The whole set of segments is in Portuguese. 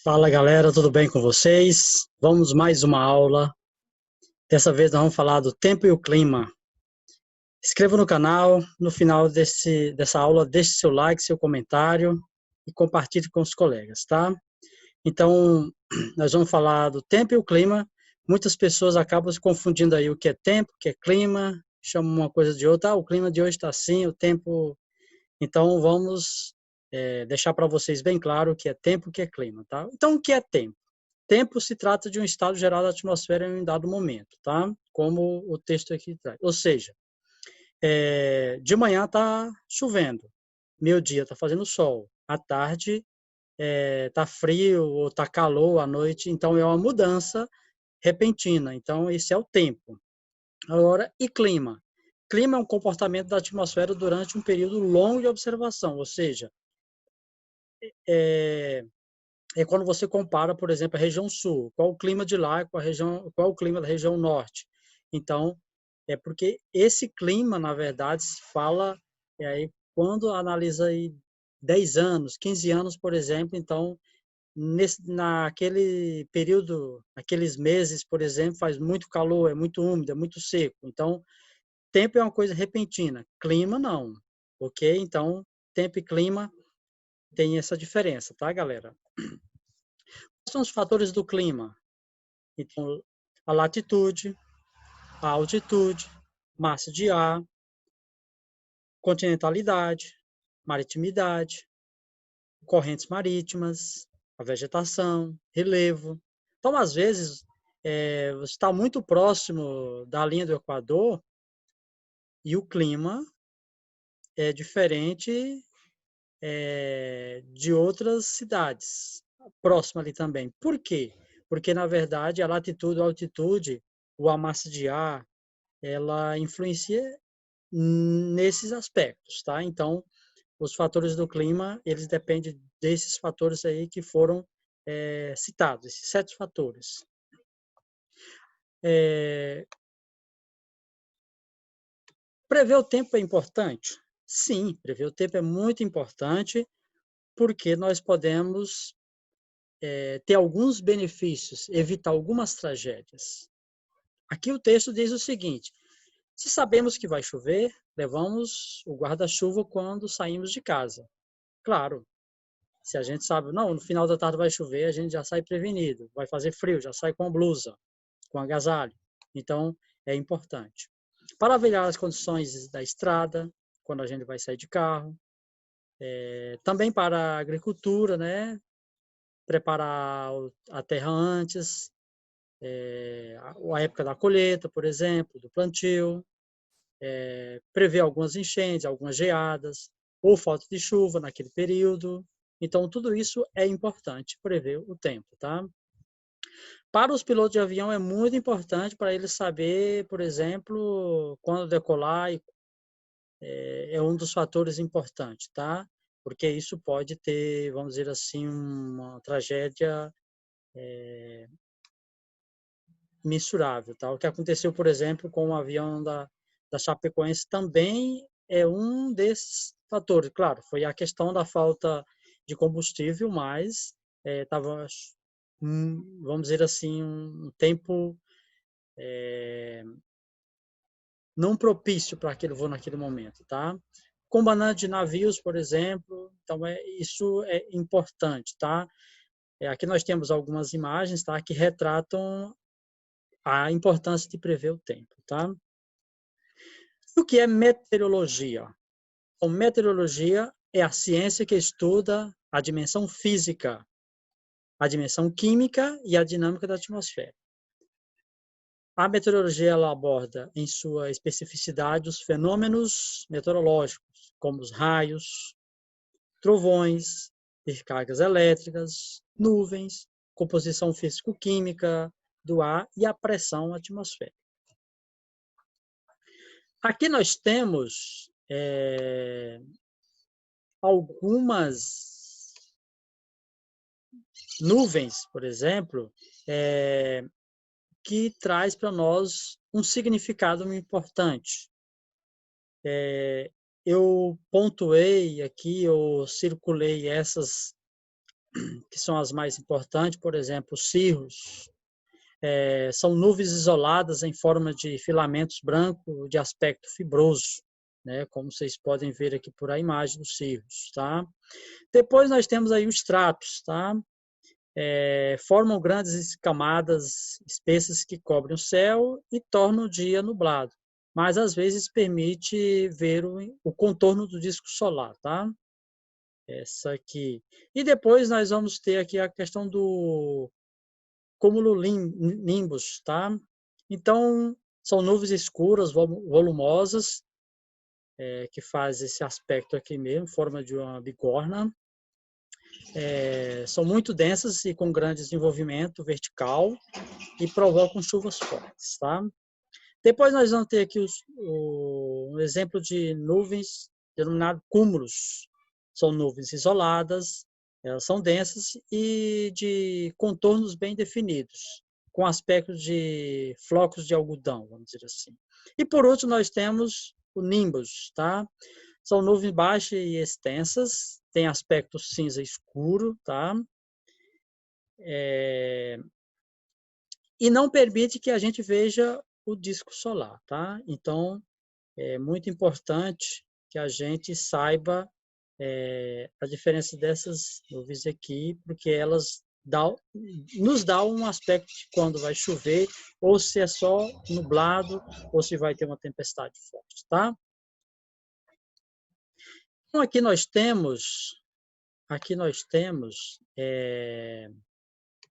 Fala galera, tudo bem com vocês? Vamos mais uma aula. Dessa vez nós vamos falar do tempo e o clima. Inscreva no canal, no final dessa aula deixe seu like, seu comentário e compartilhe com os colegas, tá? Então, nós vamos falar do tempo e o clima. Muitas pessoas acabam se confundindo aí o que é tempo, o que é clima, chamam uma coisa de outra. O clima de hoje está assim, o tempo... Então, vamos deixar para vocês bem claro o que é tempo e o que é clima, tá? Então, o que é tempo? Tempo se trata de um estado geral da atmosfera em um dado momento, tá? Como o texto aqui traz. Ou seja, de manhã está chovendo, meio-dia está fazendo sol, à tarde está frio ou está calor à noite, então é uma mudança repentina. Então, esse é o tempo. Agora, e clima? Clima é um comportamento da atmosfera durante um período longo de observação, ou seja, é, é quando você compara, por exemplo, a região sul, qual o clima de lá, qual o clima da região norte. Então, é porque esse clima, na verdade, se fala aí quando analisa aí 10 anos, 15 anos, por exemplo, então naquele período, aqueles meses, por exemplo, faz muito calor, é muito úmido, é muito seco. Então, tempo é uma coisa repentina, clima não. OK? Então, tempo e clima tem essa diferença, tá, galera? São os fatores do clima. Então, a latitude, a altitude, massa de ar, continentalidade, maritimidade, correntes marítimas, a vegetação, relevo. Então, às vezes, você está muito próximo da linha do Equador e o clima é diferente de outras cidades próximas ali também. Por quê? Porque, na verdade, a latitude, a altitude, ou a massa de ar, ela influencia nesses aspectos, tá? Então, os fatores do clima, eles dependem desses fatores aí que foram citados, esses 7 fatores. Prever o tempo é importante? Sim, prever o tempo é muito importante, porque nós podemos ter alguns benefícios, evitar algumas tragédias. Aqui o texto diz o seguinte: se sabemos que vai chover, levamos o guarda-chuva quando saímos de casa. Claro, se a gente sabe, não, no final da tarde vai chover, a gente já sai prevenido. Vai fazer frio, já sai com a blusa, com agasalho. Então, é importante. Para avaliar as condições da estrada, quando a gente vai sair de carro. Também para a agricultura, né? Preparar a terra antes, a época da colheita, por exemplo, do plantio. Prever algumas enchentes, algumas geadas, ou falta de chuva naquele período. Então, tudo isso é importante, prever o tempo, tá? Para os pilotos de avião é muito importante para eles saber, por exemplo, quando decolar, é um dos fatores importantes, tá? Porque isso pode ter, vamos dizer assim, uma tragédia mensurável, tá? O que aconteceu, por exemplo, com o avião da Chapecoense também é um desses fatores. Claro, foi a questão da falta de combustível, mas estava, vamos dizer assim, um tempo não propício para aquele voo naquele momento, tá? Comandante de navios, por exemplo, então isso é importante, tá? Aqui nós temos algumas imagens, tá, que retratam a importância de prever o tempo, tá? O que é meteorologia? Então, meteorologia é a ciência que estuda a dimensão física, a dimensão química e a dinâmica da atmosfera. A meteorologia ela aborda em sua especificidade os fenômenos meteorológicos, como os raios, trovões, descargas elétricas, nuvens, composição físico-química do ar e a pressão atmosférica. Aqui nós temos algumas nuvens, por exemplo, que traz para nós um significado importante. Eu pontuei aqui, eu circulei essas que são as mais importantes, por exemplo, cirros, são nuvens isoladas em forma de filamentos brancos de aspecto fibroso, né? Como vocês podem ver aqui por a imagem dos cirros, tá? Depois nós temos aí os stratos, tá? Formam grandes camadas espessas que cobrem o céu e tornam o dia nublado, mas às vezes permite ver o contorno do disco solar, tá? Essa aqui. E depois nós vamos ter aqui a questão do cumulonimbus, tá? Então, são nuvens escuras, volumosas, que faz esse aspecto aqui mesmo, em forma de uma bigorna. São muito densas e com grande desenvolvimento vertical e provocam chuvas fortes, tá? Depois nós vamos ter aqui um exemplo de nuvens denominado cúmulos. São nuvens isoladas, elas são densas e de contornos bem definidos, com aspecto de flocos de algodão, vamos dizer assim. E por último nós temos o nimbus, tá? São nuvens baixas e extensas, tem aspecto cinza escuro, tá? E não permite que a gente veja o disco solar, tá? Então, é muito importante que a gente saiba a diferença dessas nuvens aqui, porque elas nos dão um aspecto de quando vai chover, ou se é só nublado, ou se vai ter uma tempestade forte, tá? Então, aqui nós temos,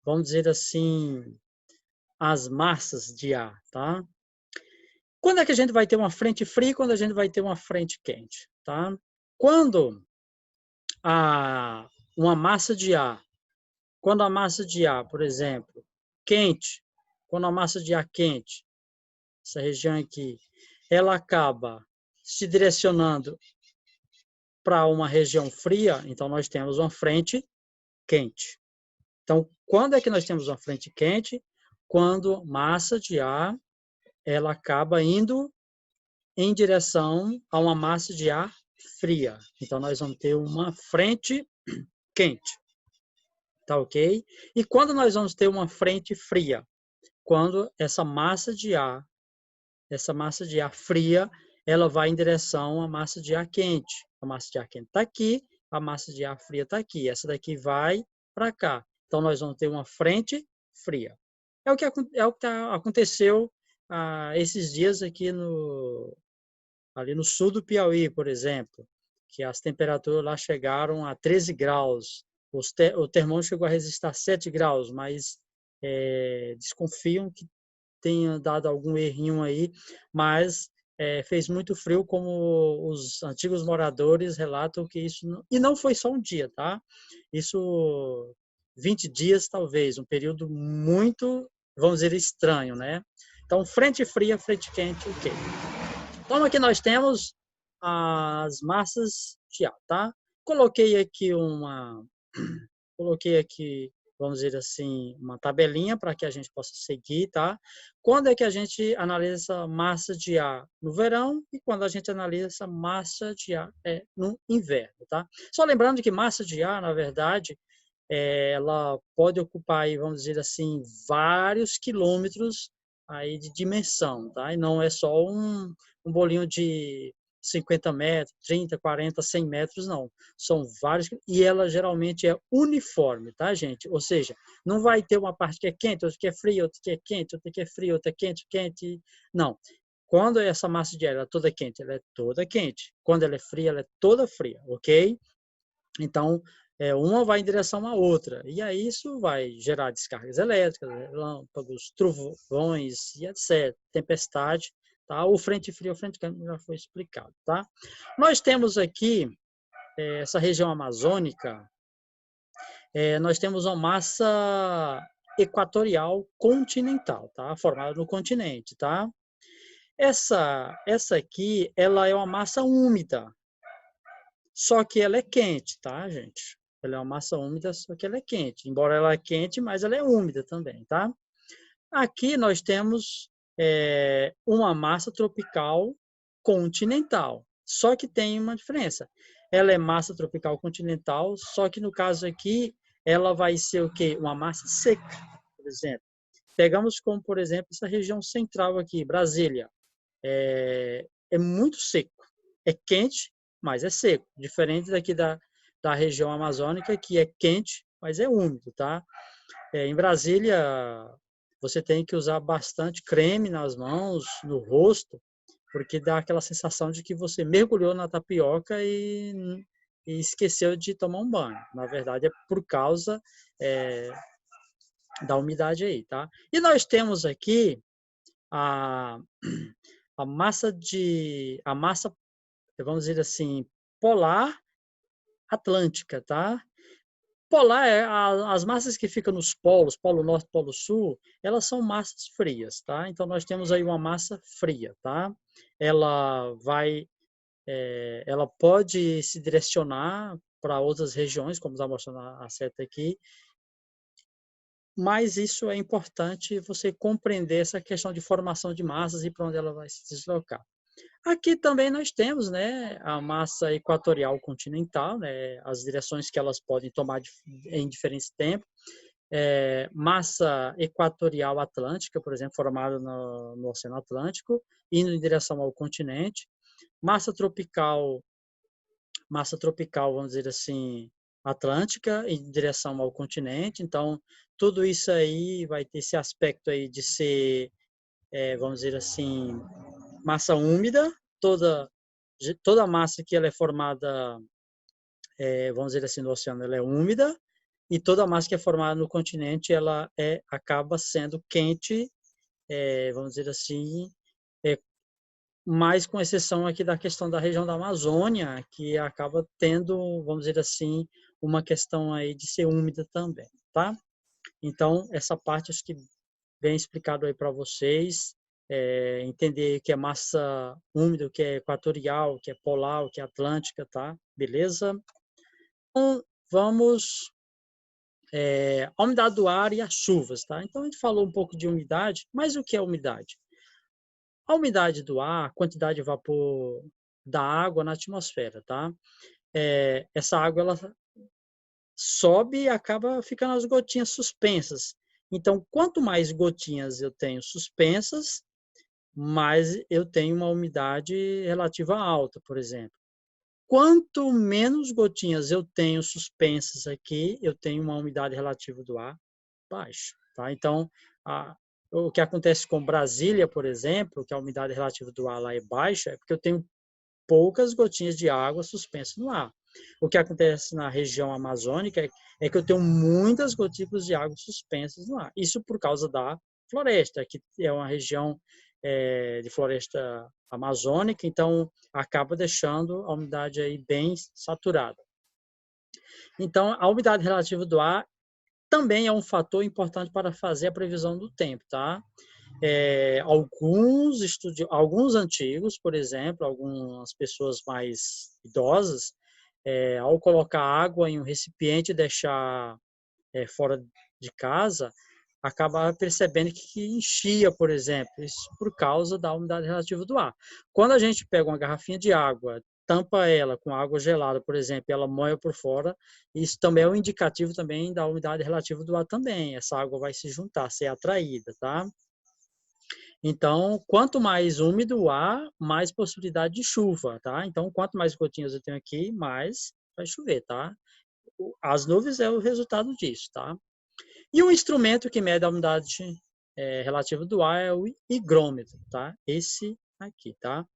vamos dizer assim, as massas de ar, tá? Quando é que a gente vai ter uma frente fria e quando a gente vai ter uma frente quente, tá? Quando uma massa de ar, quando a massa de ar, por exemplo, quente, quando a massa de ar quente, essa região aqui, ela acaba se direcionando para uma região fria, então nós temos uma frente quente. Então, quando é que nós temos uma frente quente? Quando massa de ar, ela acaba indo em direção a uma massa de ar fria. Então, nós vamos ter uma frente quente. Tá ok? E quando nós vamos ter uma frente fria? Quando essa massa de ar fria, ela vai em direção à massa de ar quente. A massa de ar quente está aqui, a massa de ar fria está aqui. Essa daqui vai para cá. Então, nós vamos ter uma frente fria. É o que aconteceu esses dias aqui ali no sul do Piauí, por exemplo, que as temperaturas lá chegaram a 13 graus. O termômetro chegou a resistir a 7 graus, mas desconfiam que tenha dado algum errinho aí, mas fez muito frio, como os antigos moradores relatam que isso... E não foi só um dia, tá? Isso 20 dias, talvez, um período muito, vamos dizer, estranho, né? Então, frente fria, frente quente, ok. Então, aqui nós temos as massas de ar, tá? Coloquei aqui, vamos dizer assim, uma tabelinha para que a gente possa seguir, tá? Quando é que a gente analisa essa massa de ar no verão e quando a gente analisa essa massa de ar no inverno, tá? Só lembrando que massa de ar, na verdade, ela pode ocupar aí, vamos dizer assim, vários quilômetros aí de dimensão, tá? E não é só um bolinho de 50 metros, 30, 40, 100 metros, não. São vários, e ela geralmente é uniforme, tá, gente? Ou seja, não vai ter uma parte que é quente, outra que é fria, outra que é quente, outra que é fria, outra quente, quente. Não. Quando essa massa de ar é toda quente, ela é toda quente. Quando ela é fria, ela é toda fria, ok? Então, uma vai em direção à outra. E aí isso vai gerar descargas elétricas, relâmpagos, trovões e etc. Tempestade, tá? O frente frio, o frente quente já foi explicado, tá? Nós temos aqui essa região amazônica, nós temos uma massa equatorial continental, tá? Formada no continente, tá? Essa aqui, ela é uma massa úmida, só que ela é quente, tá, gente? Ela é uma massa úmida, só que ela é quente. Embora ela é quente, mas ela é úmida também, tá? Aqui nós temos uma massa tropical continental. Só que tem uma diferença. Ela é massa tropical continental, só que no caso aqui, ela vai ser o quê? Uma massa seca, por exemplo. Pegamos como, por exemplo, essa região central aqui, Brasília. É muito seco. É quente, mas é seco. Diferente daqui da região amazônica, que é quente, mas é úmido, tá? Em Brasília, você tem que usar bastante creme nas mãos, no rosto, porque dá aquela sensação de que você mergulhou na tapioca e esqueceu de tomar um banho. Na verdade, é por causa da umidade aí, tá? E nós temos aqui a, a massa, vamos dizer assim, polar atlântica, tá? Polar, as massas que ficam nos polos, Polo Norte, Polo Sul, elas são massas frias, tá? Então, nós temos aí uma massa fria, tá? Ela vai, ela pode se direcionar para outras regiões, como está mostrando a seta aqui, mas isso é importante você compreender essa questão de formação de massas e para onde ela vai se deslocar. Aqui também nós temos, né, a massa equatorial continental, né, as direções que elas podem tomar em diferentes tempos. Massa equatorial atlântica, por exemplo, formada no Oceano Atlântico, indo em direção ao continente. Massa tropical, vamos dizer assim, atlântica, em direção ao continente. Então, tudo isso aí vai ter esse aspecto aí de ser, vamos dizer assim, massa úmida, toda a massa que ela é formada, vamos dizer assim, no oceano, ela é úmida, e toda a massa que é formada no continente, ela acaba sendo quente, vamos dizer assim, mas com exceção aqui da questão da região da Amazônia, que acaba tendo, vamos dizer assim, uma questão aí de ser úmida também, tá? Então, essa parte acho que bem explicado aí para vocês, entender o que é massa úmida, o que é equatorial, o que é polar, o que é atlântica, tá? Beleza? Então, vamos a umidade do ar e as chuvas, tá? Então, a gente falou um pouco de umidade, mas o que é umidade? A umidade do ar, a quantidade de vapor da água na atmosfera, tá? Essa água, ela sobe e acaba ficando as gotinhas suspensas. Então, quanto mais gotinhas eu tenho suspensas, mais eu tenho uma umidade relativa alta, por exemplo. Quanto menos gotinhas eu tenho suspensas aqui, eu tenho uma umidade relativa do ar baixa, tá? Então, o que acontece com Brasília, por exemplo, que a umidade relativa do ar lá é baixa, é porque eu tenho poucas gotinhas de água suspensas no ar. O que acontece na região amazônica é que eu tenho muitas gotículas de água suspensas no ar. Isso por causa da floresta, que é uma região de floresta amazônica, então acaba deixando a umidade aí bem saturada. Então, a umidade relativa do ar também é um fator importante para fazer a previsão do tempo, tá? Alguns antigos, por exemplo, algumas pessoas mais idosas, ao colocar água em um recipiente e deixar fora de casa, acaba percebendo que enchia, por exemplo, isso por causa da umidade relativa do ar. Quando a gente pega uma garrafinha de água, tampa ela com água gelada, por exemplo, e ela moe por fora, isso também é um indicativo também da umidade relativa do ar também. Essa água vai se juntar, ser atraída, tá? Então, quanto mais úmido o ar, mais possibilidade de chuva, tá? Então, quanto mais gotinhas eu tenho aqui, mais vai chover, tá? As nuvens é o resultado disso, tá? E o instrumento que mede a umidade relativa do ar é o higrômetro, tá? Esse aqui, tá?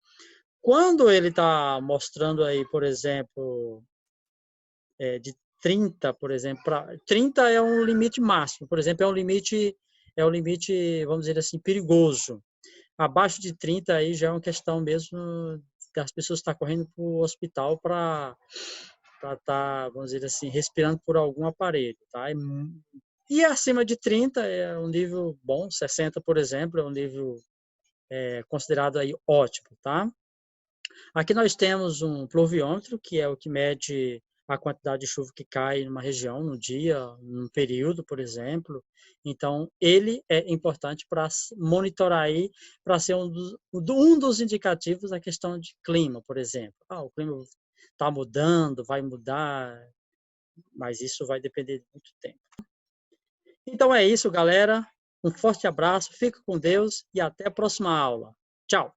Quando ele está mostrando aí, por exemplo, de 30, por exemplo, 30 é um limite máximo, por exemplo, é um limite, vamos dizer assim, perigoso. Abaixo de 30 aí já é uma questão mesmo das pessoas estar correndo para o hospital para estar, vamos dizer assim, respirando por algum aparelho, tá? E acima de 30 é um nível bom, 60, por exemplo, é um nível considerado aí ótimo, tá? Aqui nós temos um pluviômetro, que é o que mede a quantidade de chuva que cai numa região, no dia, num período, por exemplo. Então, ele é importante para monitorar aí, para ser um dos indicativos da questão de clima, por exemplo. O clima está mudando, vai mudar, mas isso vai depender de muito tempo. Então é isso, galera. Um forte abraço, fica com Deus e até a próxima aula. Tchau!